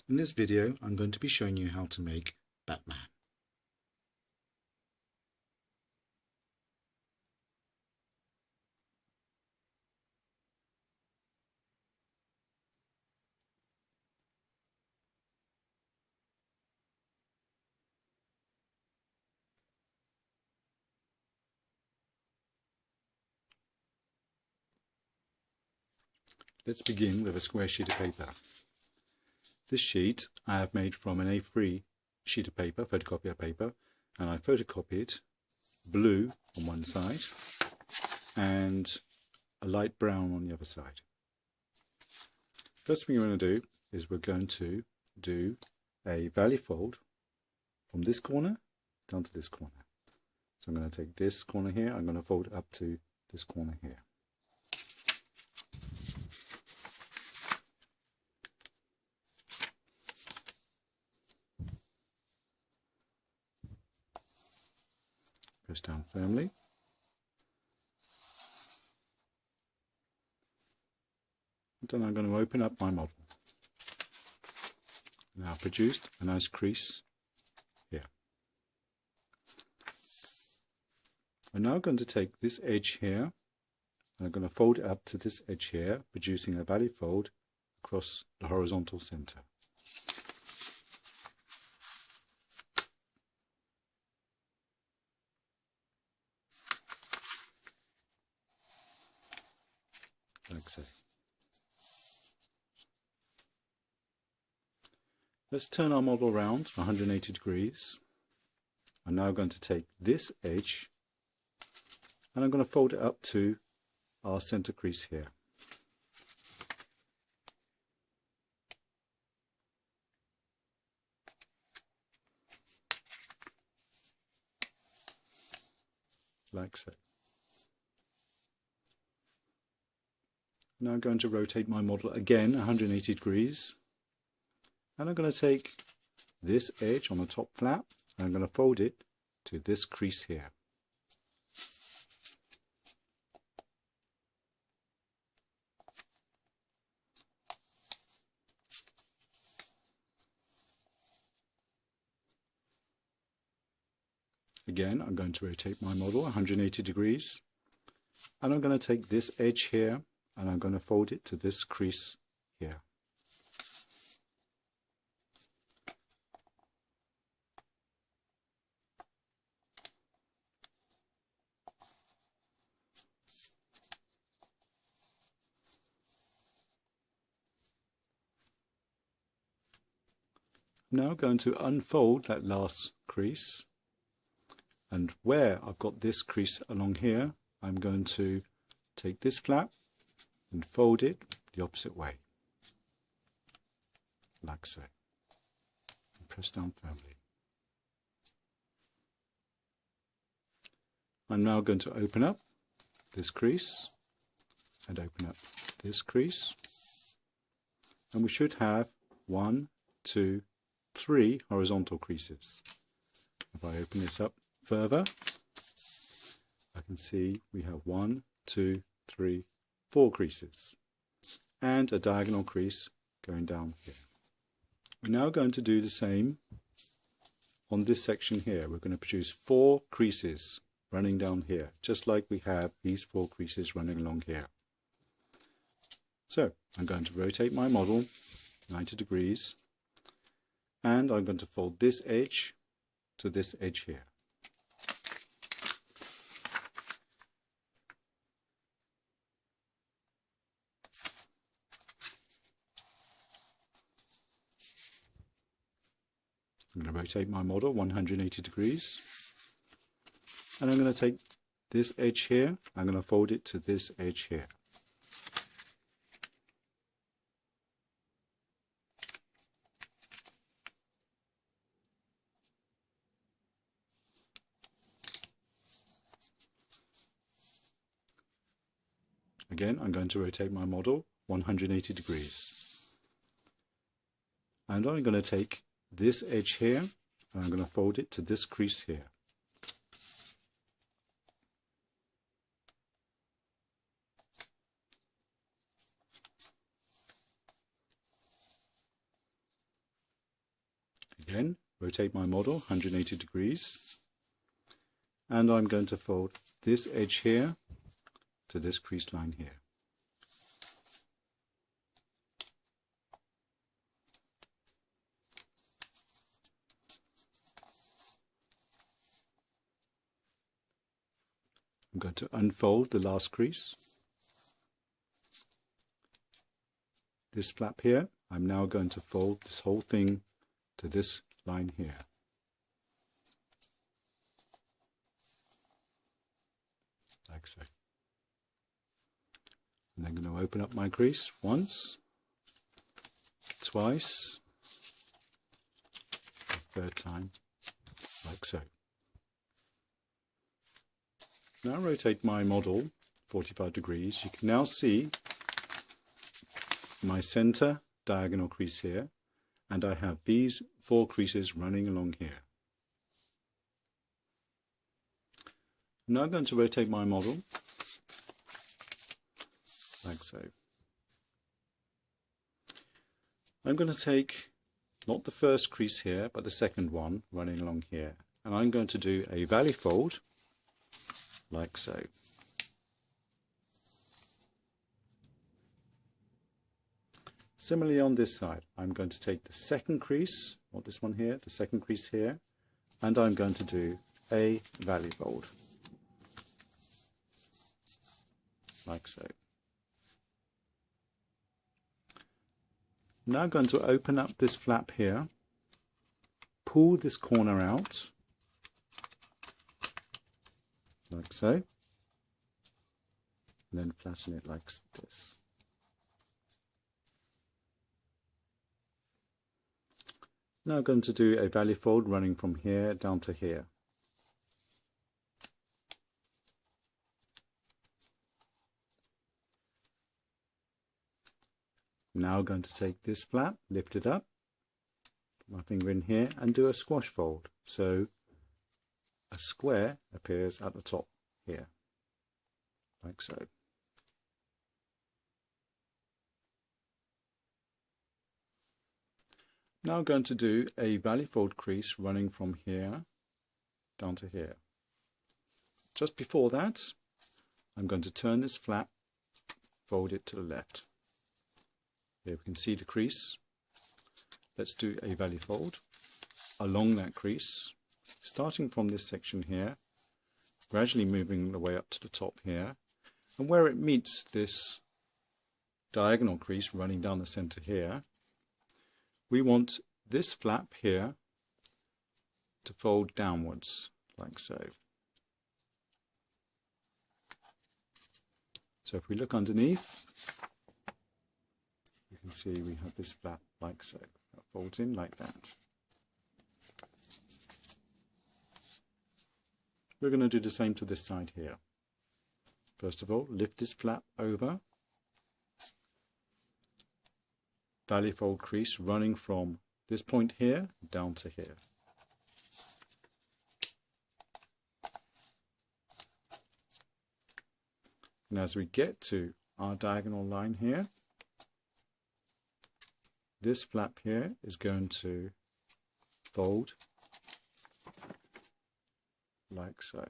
In this video, I'm going to be showing you how to make Batman. Let's begin with a square sheet of paper. This sheet I have made from an A3 sheet of paper, photocopier paper, and I photocopied blue on one side and a light brown on the other side. First thing we're going to do is we're going to do a valley fold from this corner down to this corner. So I'm going to take this corner here, I'm going to fold it up to this corner here. Press down firmly. And then I'm going to open up my model. Now I've produced a nice crease here. I'm now going to take this edge here and I'm going to fold it up to this edge here, producing a valley fold across the horizontal center. Like so. Let's turn our model around 180 degrees. I'm now going to take this edge and I'm going to fold it up to our center crease here. Like so. Now I'm going to rotate my model again 180 degrees and I'm going to take this edge on the top flap and I'm going to fold it to this crease here. Again, I'm going to rotate my model 180 degrees and I'm going to take this edge here and I'm going to fold it to this crease here. I'm now going to unfold that last crease, and where I've got this crease along here, I'm going to take this flap and fold it the opposite way, like so, and press down firmly. I'm now going to open up this crease and open up this crease, and we should have 1, 2, 3 horizontal creases. If I open this up further, I can see we have 1, 2, 3, 4 creases and a diagonal crease going down here. We're now going to do the same on this section here. We're going to produce 4 creases running down here, just like we have these 4 creases running along here. So I'm going to rotate my model 90 degrees and I'm going to fold this edge to this edge here. I'm going to rotate my model 180 degrees and I'm going to take this edge here, I'm going to fold it to this edge here. Again, I'm going to rotate my model 180 degrees. And I'm going to take this edge here and I'm going to fold it to this crease here. Then rotate my model 180 degrees, and I'm going to fold this edge here to this crease line here. I'm going to unfold the last crease. This flap here, I'm now going to fold this whole thing to this line here. Like so. And I'm going to open up my crease once, twice, a third time, like so. Now rotate my model 45 degrees. You can now see my center diagonal crease here, and I have these 4 creases running along here. I'm now going to rotate my model like so. I'm going to take not the first crease here, but the second one running along here, and I'm going to do a valley fold like so. Similarly on this side, I'm going to take the second crease, not this one here, the second crease here, and I'm going to do a valley fold like so. Now I'm going to open up this flap here, pull this corner out like so, and then flatten it like this. Now I'm going to do a valley fold running from here down to here. Now I'm going to take this flap, lift it up, put my finger in here and do a squash fold. So a square appears at the top here, like so. Now I'm going to do a valley fold crease running from here down to here. Just before that, I'm going to turn this flap, fold it to the left. Here we can see the crease. Let's do a valley fold along that crease, starting from this section here, gradually moving the way up to the top here, and where it meets this diagonal crease running down the center here, we want this flap here to fold downwards like so. So if we look underneath, you can see we have this flap like so. That folds in like that. We're going to do the same to this side here. First of all, lift this flap over, valley fold crease running from this point here down to here. And as we get to our diagonal line here, this flap here is going to fold like so.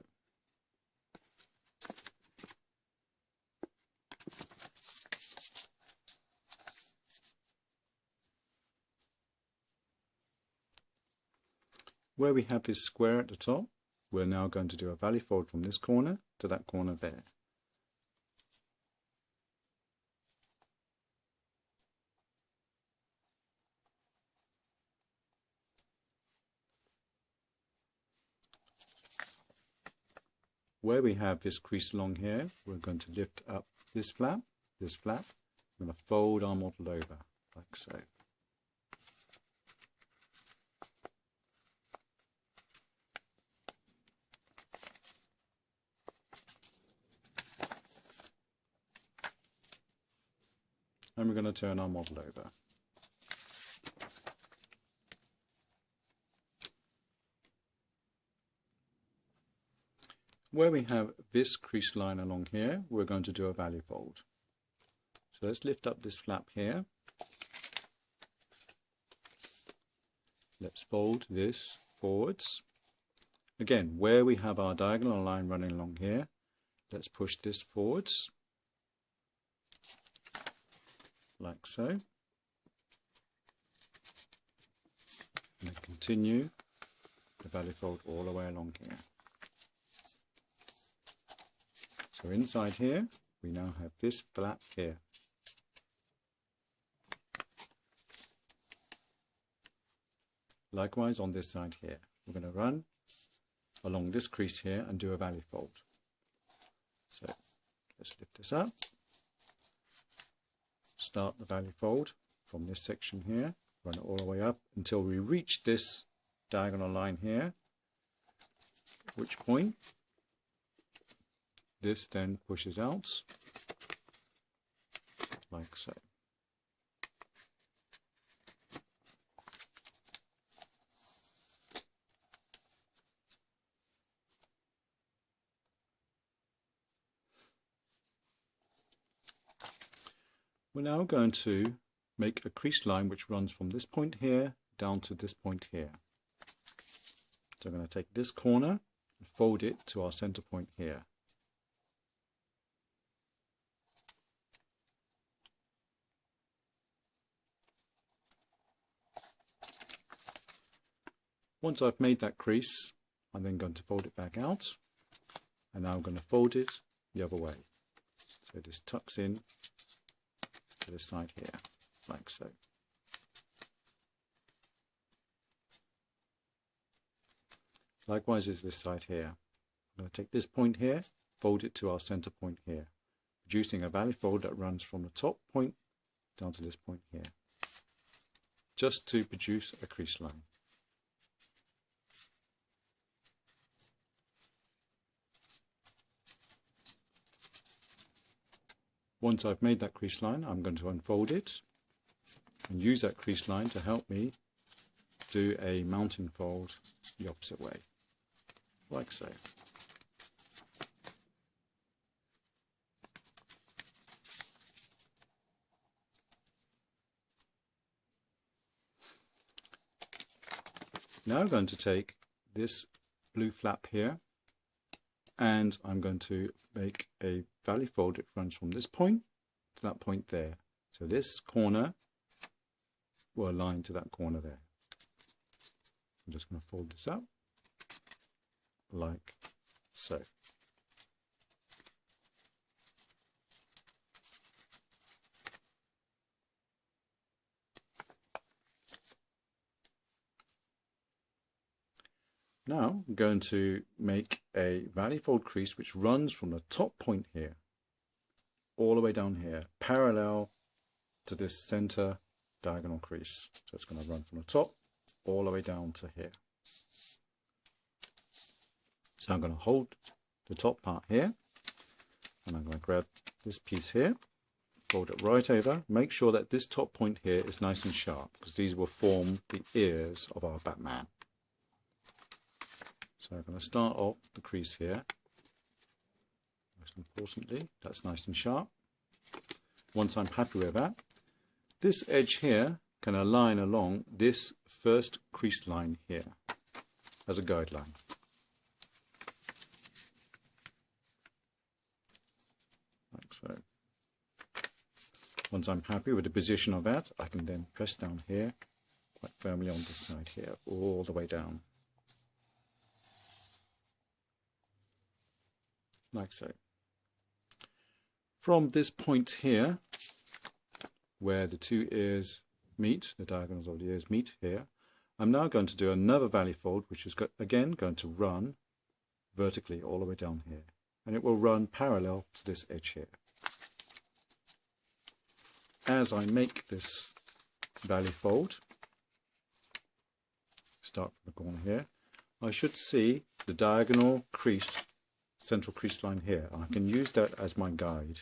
Where we have this square at the top, we're now going to do a valley fold from this corner to that corner there. Where we have this crease along here, we're going to lift up this flap, we're going to fold our model over like so. And we're going to turn our model over. Where we have this crease line along here, we're going to do a valley fold. So let's lift up this flap here. let's fold this forwards. Again, where we have our diagonal line running along here, let's push this forwards, like so, and then continue the valley fold all the way along here. So inside here, we now have this flap here. Likewise on this side here, we're going to run along this crease here and do a valley fold. So let's lift this up, start the valley fold from this section here, run it all the way up until we reach this diagonal line here, at which point this then pushes out like so. We're now going to make a crease line which runs from this point here down to this point here. So I'm going to take this corner and fold it to our center point here. Once I've made that crease, I'm then going to fold it back out, and now I'm going to fold it the other way. So this tucks in to this side here, like so. Likewise is this side here. I'm going to take this point here, fold it to our center point here, producing a valley fold that runs from the top point down to this point here, just to produce a crease line. Once I've made that crease line, I'm going to unfold it and use that crease line to help me do a mounting fold the opposite way, like so. Now I'm going to take this blue flap here, and I'm going to make a valley fold that runs from this point to that point there. So this corner will align to that corner there. I'm just going to fold this up like so. Now I'm going to make a valley fold crease which runs from the top point here all the way down here, parallel to this center diagonal crease. So it's going to run from the top all the way down to here. So I'm going to hold the top part here, and I'm going to grab this piece here, fold it right over, make sure that this top point here is nice and sharp, because these will form the ears of our Batman. So I'm going to start off the crease here. Most importantly, that's nice and sharp. Once I'm happy with that, this edge here can align along this first crease line here as a guideline. Like so. Once I'm happy with the position of that, I can then press down here quite firmly on this side here, all the way down. Like so. From this point here, where the two ears meet, the diagonals of the ears meet here, I'm now going to do another valley fold, which is again going to run vertically all the way down here, and it will run parallel to this edge here. As I make this valley fold, start from the corner here, I should see the diagonal crease, central crease line here. I can use that as my guide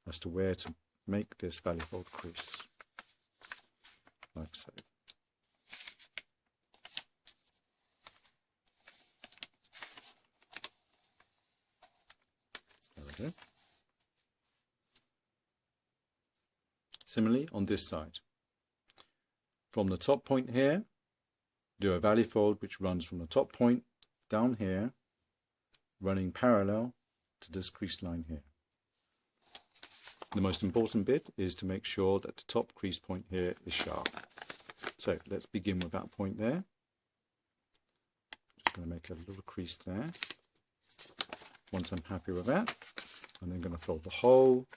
as to where to make this valley fold crease, like so. There we go. Similarly on this side, from the top point here, do a valley fold which runs from the top point down here, running parallel to this crease line here. The most important bit is to make sure that the top crease point here is sharp. So let's begin with that point there. Just going to make a little crease there. Once I'm happy with that, I'm then going to fold the whole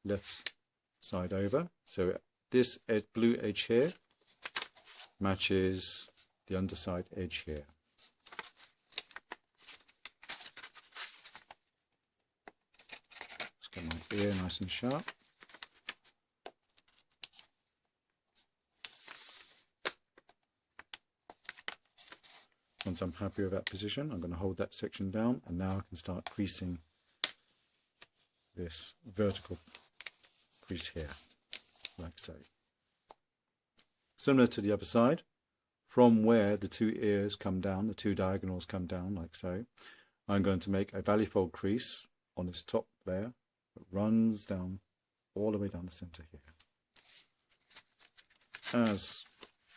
left side over. So this blue edge here matches the underside edge here. Just get my ear nice and sharp. Once I'm happy with that position, I'm going to hold that section down, and now I can start creasing this vertical crease here, like so. Similar to the other side, from where the two ears come down, the two diagonals come down, like so, I'm going to make a valley fold crease on this top layer that runs down all the way down the center here. As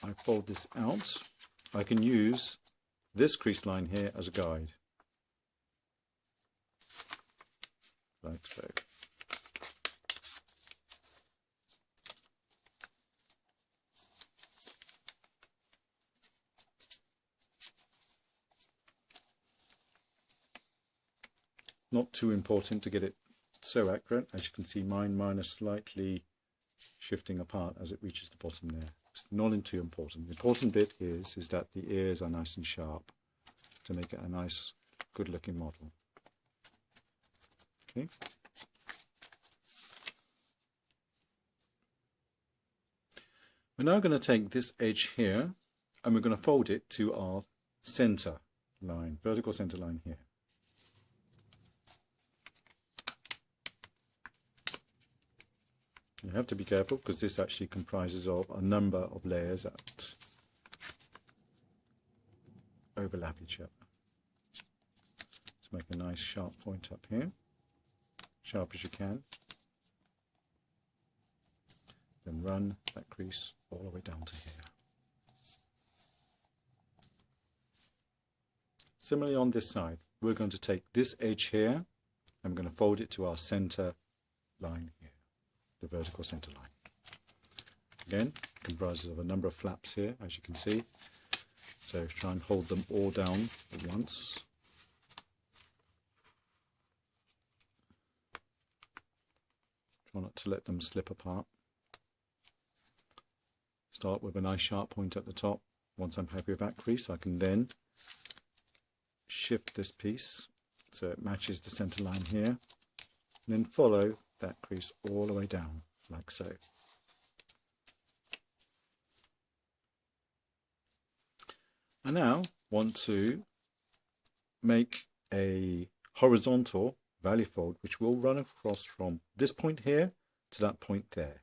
I fold this out, I can use this crease line here as a guide, like so. Not too important to get it so accurate. As you can see, mine is slightly shifting apart as it reaches the bottom there. It's not too important. The important bit is that the ears are nice and sharp to make it a nice, good looking model. Okay. We're now going to take this edge here and we're going to fold it to our center line, vertical center line here. You have to be careful because this actually comprises of a number of layers that overlap each other. Let's make a nice sharp point up here, sharp as you can. Then run that crease all the way down to here. Similarly on this side, we're going to take this edge here and we're going to fold it to our center line here, the vertical center line. Again, comprises of a number of flaps here, as you can see. So try and hold them all down at once. Try not to let them slip apart. Start with a nice sharp point at the top. Once I'm happy with that crease, I can then shift this piece so it matches the center line here, and then follow that crease all the way down, like so. I now want to make a horizontal valley fold which will run across from this point here to that point there.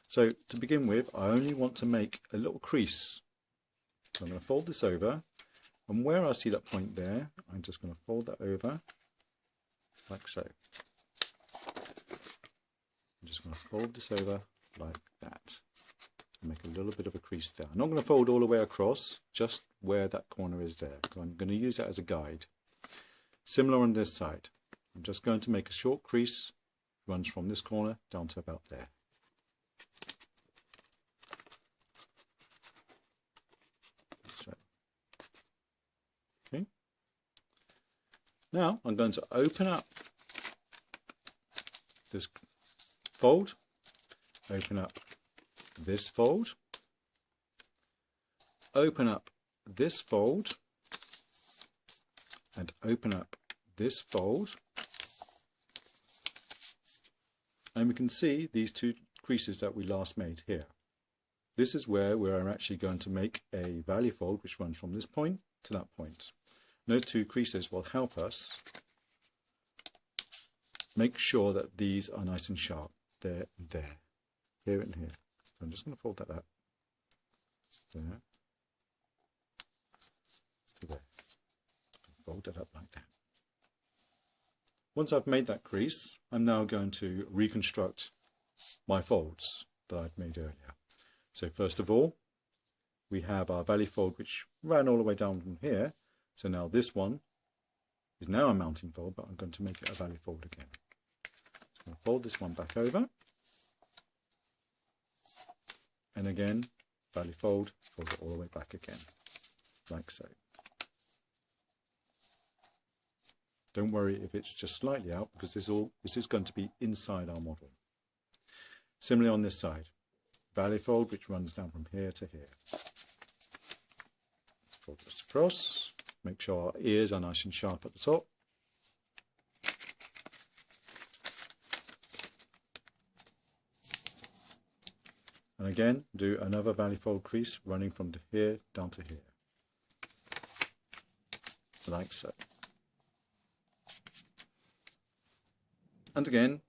So to begin with, I only want to make a little crease. So I'm going to fold this over, and where I see that point there, I'm just going to fold that over like so. I'm just going to fold this over like that and make a little bit of a crease there. I'm not going to fold all the way across, just where that corner is there. I'm going to use that as a guide. Similar on this side. I'm just going to make a short crease, runs from this corner down to about there. So, okay. Now I'm going to open up this fold, open up this fold, open up this fold, and open up this fold, and we can see these two creases that we last made here. This is where we're actually going to make a valley fold which runs from this point to that point. Those two creases will help us make sure that these are nice and sharp. There and there, here and here. So I'm just going to fold that up. There to there. Fold that up like that. Once I've made that crease, I'm now going to reconstruct my folds that I've made earlier. So first of all, we have our valley fold which ran all the way down from here. So now this one is now a mounting fold, but I'm going to make it a valley fold again. So I'm going to fold this one back over, and again valley fold, fold it all the way back again, like so. Don't worry if it's just slightly out, because this is going to be inside our model. Similarly on this side, valley fold which runs down from here to here. Let's fold this across, make sure our ears are nice and sharp at the top. And again, do another valley fold crease running from here down to here, like so. And again,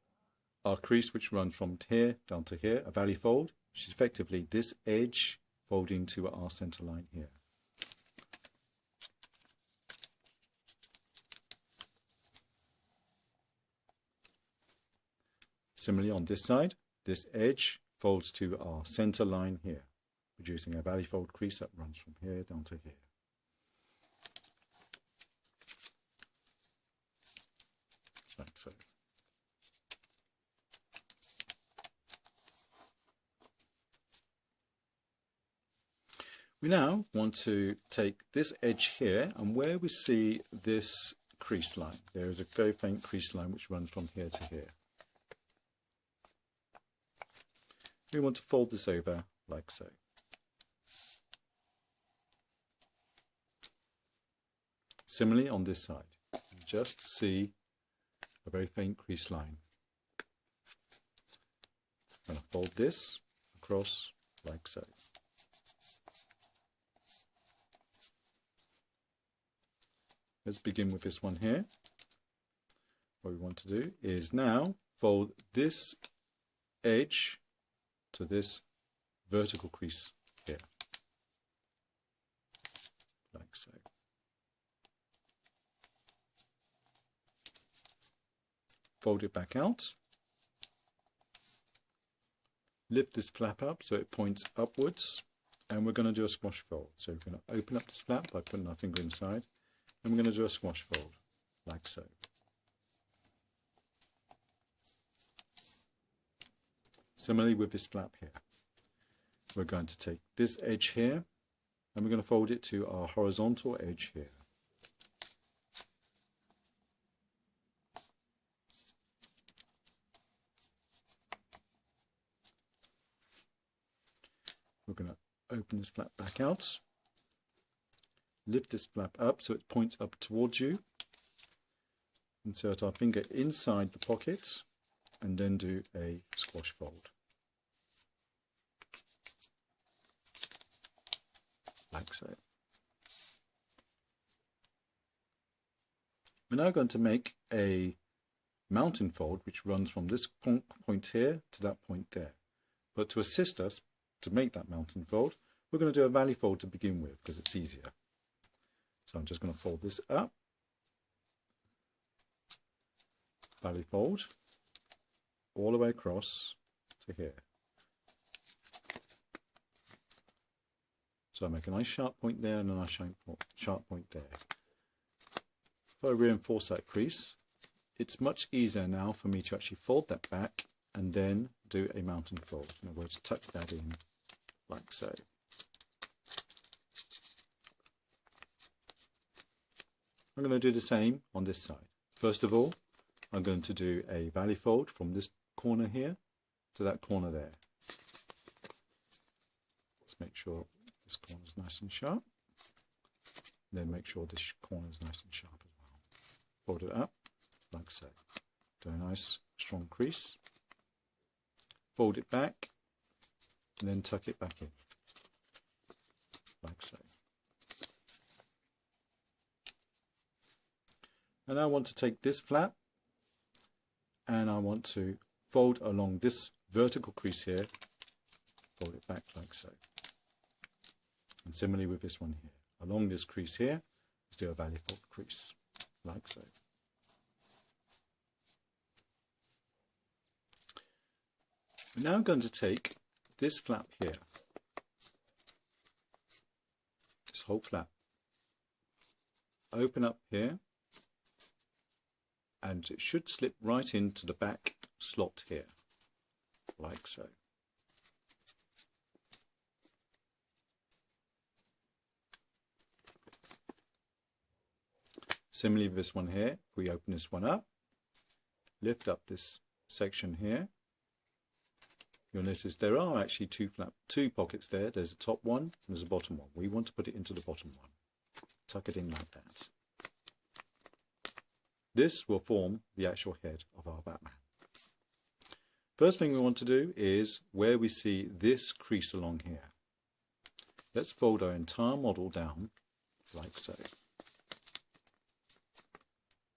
our crease which runs from here down to here, a valley fold, which is effectively this edge folding to our center line here. Similarly on this side, this edge folds to our center line here, producing a valley fold crease that runs from here down to here. Like so. We now want to take this edge here, and where we see this crease line, there is a very faint crease line which runs from here to here. We want to fold this over like so. Similarly on this side, just see a very faint crease line. I'm going to fold this across like so. Let's begin with this one here. What we want to do is now fold this edge to this vertical crease here, like so. Fold it back out. Lift this flap up so it points upwards, and we're going to do a squash fold. So we're going to open up this flap by putting our finger inside, and we're going to do a squash fold, like so. Similarly with this flap here, we're going to take this edge here, and we're going to fold it to our horizontal edge here. We're going to open this flap back out, lift this flap up so it points up towards you, insert our finger inside the pocket, and then do a squash fold, like so. We're now going to make a mountain fold which runs from this point here to that point there. But to assist us to make that mountain fold, we're going to do a valley fold to begin with because it's easier. So I'm just going to fold this up, valley fold, all the way across to here. So I make a nice sharp point there and a nice sharp point there. If I reinforce that crease, it's much easier now for me to actually fold that back and then do a mountain fold. In other words, tuck that in like so. I'm going to do the same on this side. First of all, I'm going to do a valley fold from this corner here to that corner there. Let's make sure this corner is nice and sharp. Then make sure this corner is nice and sharp as well. Fold it up like so. Do a nice strong crease. Fold it back and then tuck it back in like so. And I want to take this flap and I want to fold along this vertical crease here, fold it back like so. And similarly with this one here, along this crease here, let's do a valley fold crease like so. We're now going to take this flap here whole flap. Open up here, and it should slip right into the back slot here, like so. Similarly with this one here, if we open this one up, lift up this section here, you'll notice there are actually two pockets there. There's a top one and there's a bottom one. We want to put it into the bottom one. Tuck it in like that. This will form the actual head of our Batman. First thing we want to do is where we see this crease along here. Let's fold our entire model down like so.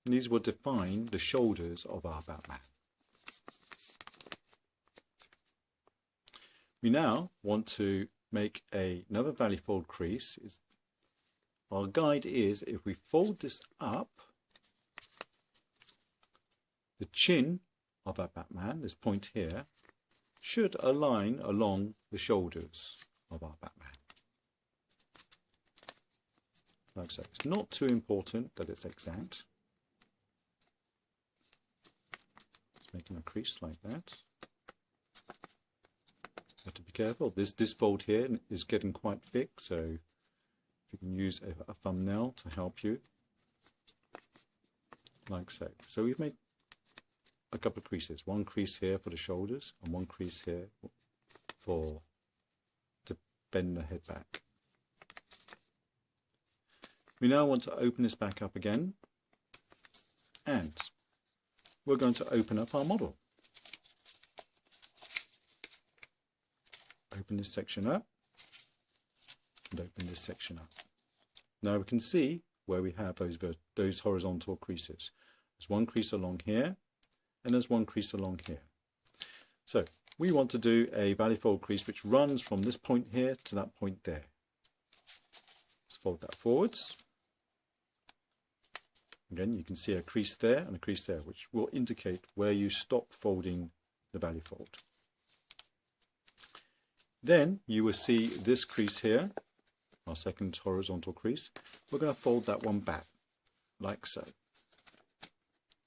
And these will define the shoulders of our Batman. We now want to make another valley fold crease. Our guide is if we fold this up, the chin of our Batman, this point here, should align along the shoulders of our Batman. Like so. It's not too important that it's exact. Just making a crease like that. Have to be careful. This fold here is getting quite thick, so if you can use a thumbnail to help you, like so. So we've made a couple of creases. One crease here for the shoulders and one crease here to bend the head back. We now want to open this back up again, and we're going to open up our model. Open this section up and open this section up. Now we can see where we have those horizontal creases. There's one crease along here and there's one crease along here. So we want to do a valley fold crease which runs from this point here to that point there. Let's fold that forwards. Again, you can see a crease there and a crease there, which will indicate where you stop folding the valley fold. Then you will see this crease here, our second horizontal crease. We're going to fold that one back, like so.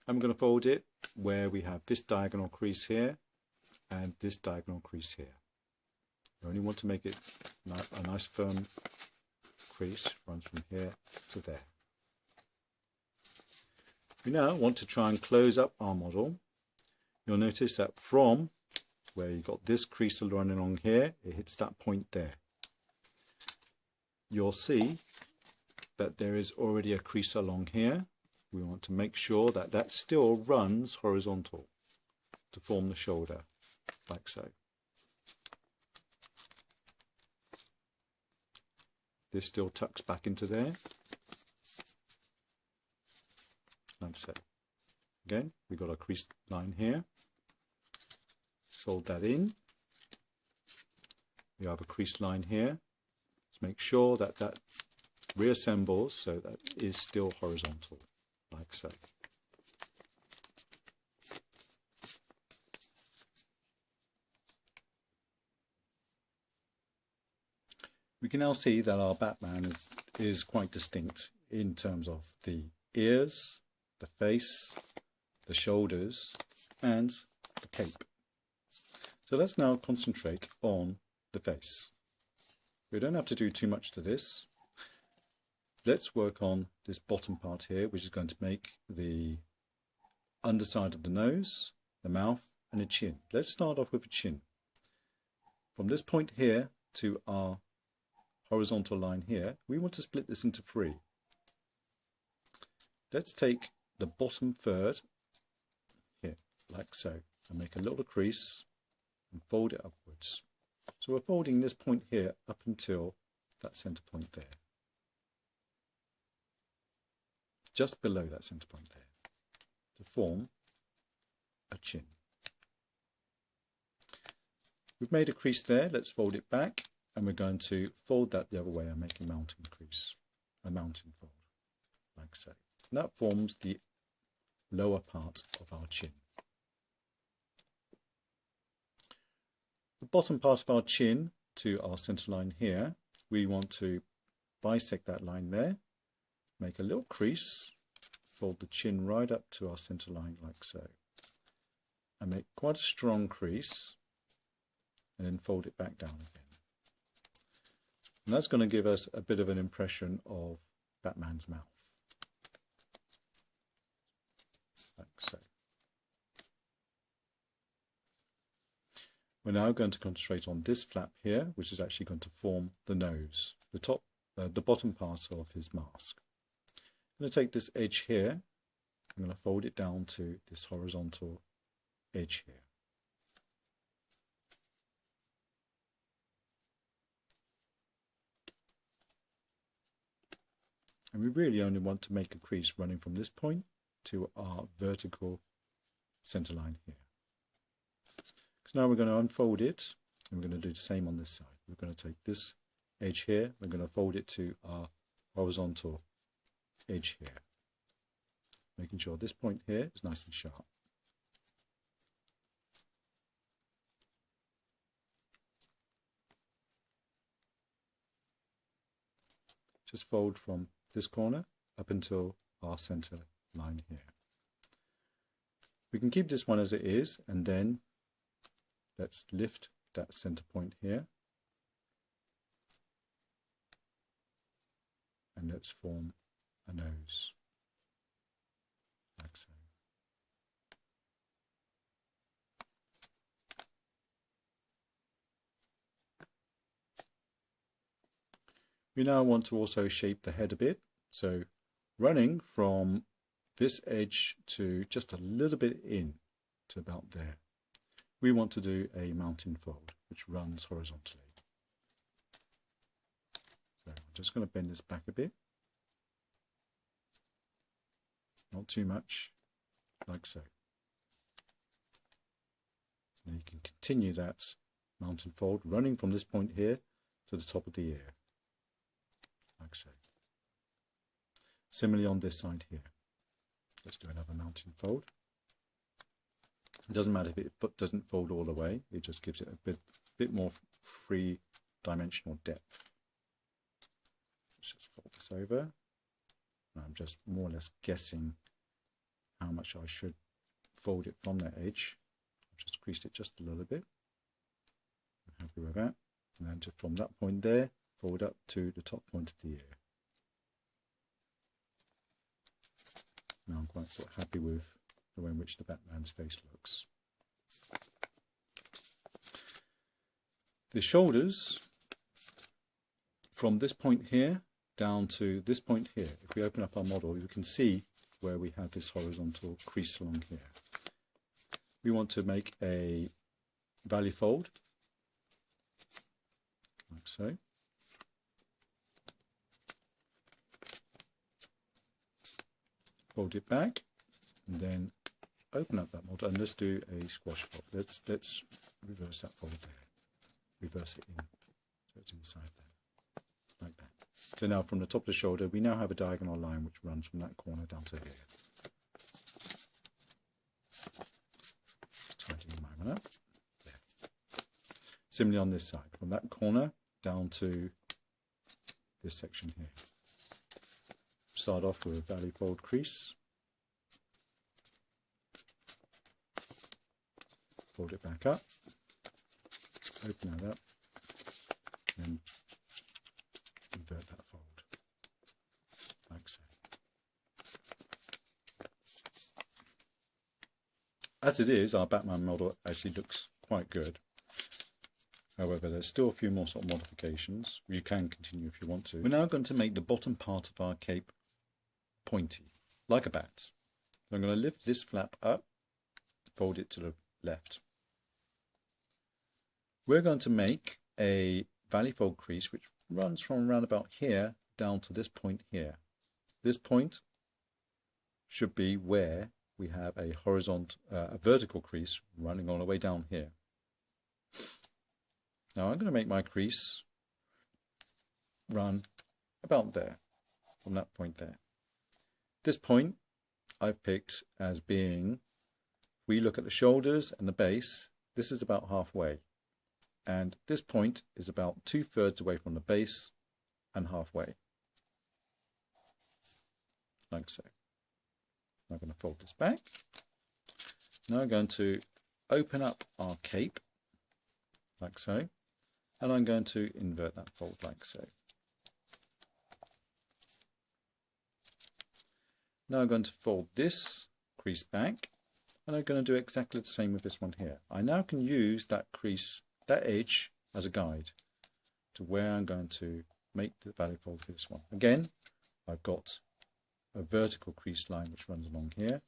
I'm going to fold it where we have this diagonal crease here and this diagonal crease here. You only want to make it a nice firm crease, runs from here to there. We now want to try and close up our model. You'll notice that from where you got this crease running along here, it hits that point there. You'll see that there is already a crease along here. We want to make sure that that still runs horizontal to form the shoulder, like so. This still tucks back into there, like so. Again, we've got a crease line here. Fold that in. We have a crease line here. Let's make sure that that reassembles so that it is still horizontal, like so. We can now see that our Batman is quite distinct in terms of the ears, the face, the shoulders, and the cape. So let's now concentrate on the face. We don't have to do too much to this. Let's work on this bottom part here, which is going to make the underside of the nose, the mouth, and the chin. Let's start off with the chin. From this point here to our horizontal line here, we want to split this into three. Let's take the bottom third here, like so, and make a little crease and fold it upwards. So we're folding this point here up until that center point there. Just below that center point there, to form a chin. We've made a crease there. Let's fold it back, and we're going to fold that the other way and make a mountain crease, a mountain fold, like so. And that forms the lower part of our chin. The bottom part of our chin to our center line here, we want to bisect that line there, make a little crease, fold the chin right up to our center line like so, and make quite a strong crease, and then fold it back down again. And that's going to give us a bit of an impression of Batman's mouth, like so. We're now going to concentrate on this flap here, which is actually going to form the nose, the bottom part of his mask. I'm going to take this edge here, I'm going to fold it down to this horizontal edge here. And we really only want to make a crease running from this point to our vertical center line here. So now we're going to unfold it, and we're going to do the same on this side. We're going to take this edge here, we're going to fold it to our horizontal edge here, making sure this point here is nice and sharp. Just fold from this corner up until our center line here. We can keep this one as it is, and then let's lift that center point here, and let's form a nose like so. We now want to also shape the head a bit, so running from this edge to just a little bit in to about there, we want to do a mountain fold which runs horizontally. So I'm just going to bend this back a bit, not too much, like so. Now you can continue that mountain fold running from this point here to the top of the ear, like so. Similarly on this side here. Let's do another mountain fold. It doesn't matter if it doesn't fold all the way, it just gives it a bit more free dimensional depth. Let's just fold this over. I'm just more or less guessing how much I should fold it from that edge. I've just creased it just a little bit. I'm happy with that. And then just from that point there, fold up to the top point of the ear. Now I'm quite sort of happy with the way in which the Batman's face looks. The shoulders, from this point here down to this point here, if we open up our model, you can see where we have this horizontal crease along here. We want to make a valley fold, like so. Fold it back, and then open up that model, and let's do a squash fold. Let's reverse that fold there. Reverse it in, so it's inside there, like that. So now from the top of the shoulder, we now have a diagonal line which runs from that corner down to here. Tighten my one up. There. Similarly on this side, from that corner down to this section here. Start off with a valley fold crease, fold it back up, open that up, and invert that fold, like so. As it is, our Batman model actually looks quite good. However, there's still a few more sort of modifications. You can continue if you want to. We're now going to make the bottom part of our cape pointy, like a bat. So I'm going to lift this flap up, fold it to the left. We're going to make a valley fold crease which runs from around about here down to this point here. This point should be where we have a horizontal, a vertical crease running all the way down here. Now I'm going to make my crease run about there, from that point there. This point I've picked as being, we look at the shoulders and the base, this is about halfway. And this point is about 2/3 away from the base and halfway. like so. I'm going to fold this back. Now I'm going to open up our cape, like so, and I'm going to invert that fold like so. Now I'm going to fold this crease back, and I'm going to do exactly the same with this one here. I now can use that crease, that edge, as a guide to where I'm going to make the valley fold for this one. Again, I've got a vertical crease line which runs along here.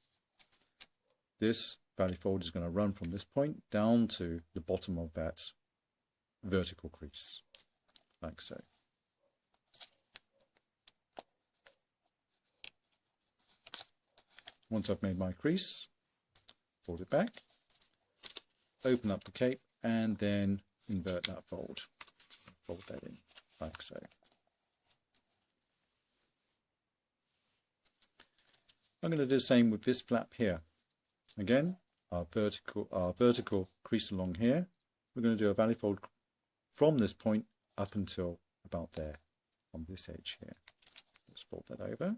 This valley fold is going to run from this point down to the bottom of that vertical crease, like so. Once I've made my crease, fold it back, open up the cape, and then invert that fold. Fold that in, like so. I'm going to do the same with this flap here. Again, our vertical crease along here. We're going to do a valley fold from this point up until about there, on this edge here. Let's fold that over,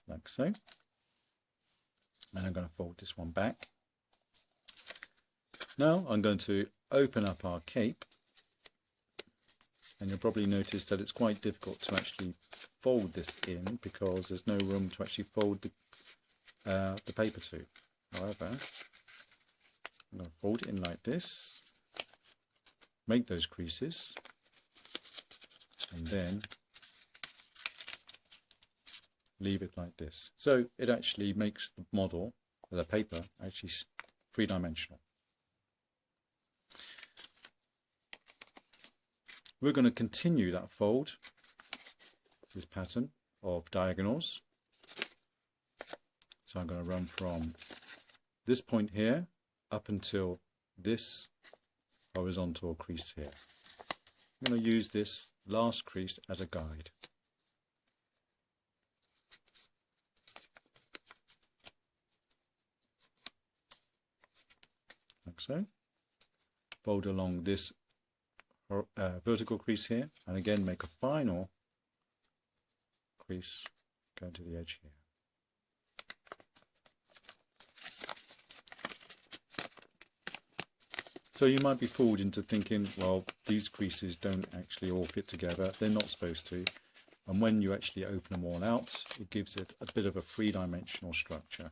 like so. And I'm going to fold this one back. Now I'm going to open up our cape, and you'll probably notice that it's quite difficult to actually fold this in because there's no room to actually fold the paper to. However, I'm going to fold it in like this, make those creases, and then leave it like this. So it actually makes the model, the paper, actually three-dimensional. We're going to continue that fold, this pattern of diagonals. So I'm going to run from this point here up until this horizontal crease here. I'm going to use this last crease as a guide. Like so. Fold along this vertical crease here, and again make a final crease going to the edge here. So you might be fooled into thinking, well, these creases don't actually all fit together. They're not supposed to. And when you actually open them all out, it gives it a bit of a three-dimensional structure,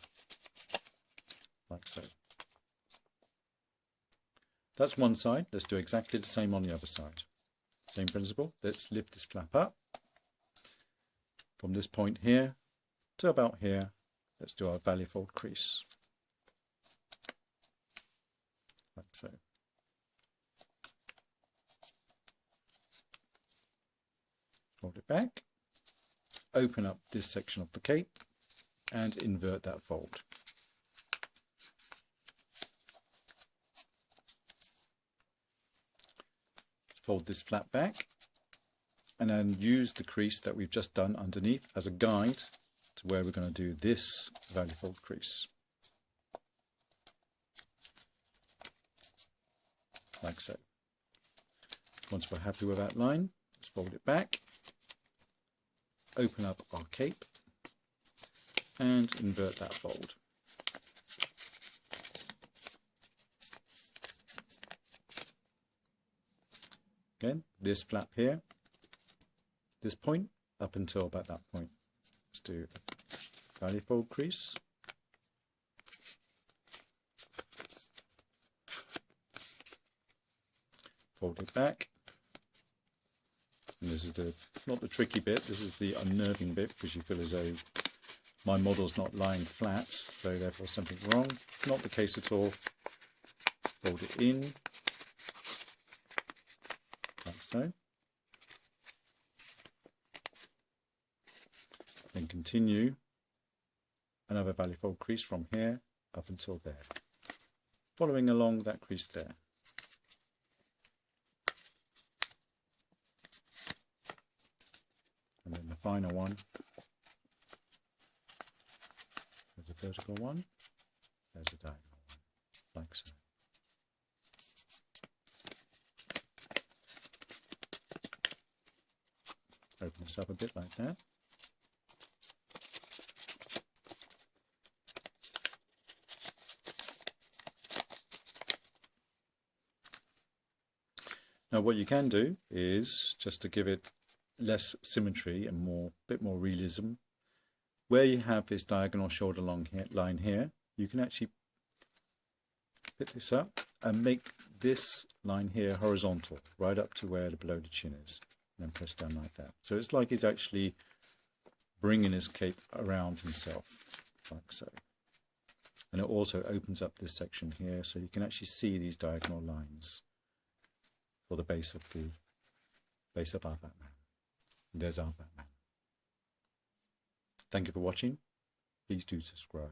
like so. That's one side. Let's do exactly the same on the other side. Same principle. Let's lift this flap up from this point here to about here. Let's do our valley fold crease, like so. Fold it back, open up this section of the cape, and invert that fold. Fold this flap back, and then use the crease that we've just done underneath as a guide to where we're going to do this valley fold crease, like so. Once we're happy with that line, let's fold it back, open up our cape, and invert that fold. Again, this flap here, this point, up until about that point. Let's do a valley fold crease. Fold it back. And this is not the tricky bit, this is the unnerving bit, because you feel as though my model's not lying flat, so therefore something wrong. Not the case at all. Fold it in, like so. Then continue another valley fold crease from here up until there, following along that crease there. And then the final one, there's a vertical one, there's a diagonal one, like so. Open this up a bit like that. Now what you can do is, just to give it less symmetry and bit more realism, where you have this diagonal shoulder line here, you can actually pick this up and make this line here horizontal, right up to where below the chin is, and then press down like that. So it's like he's actually bringing his cape around himself, like so. And it also opens up this section here, so you can actually see these diagonal lines for the base of our Batman. And there's our Batman. Thank you for watching. Please do subscribe.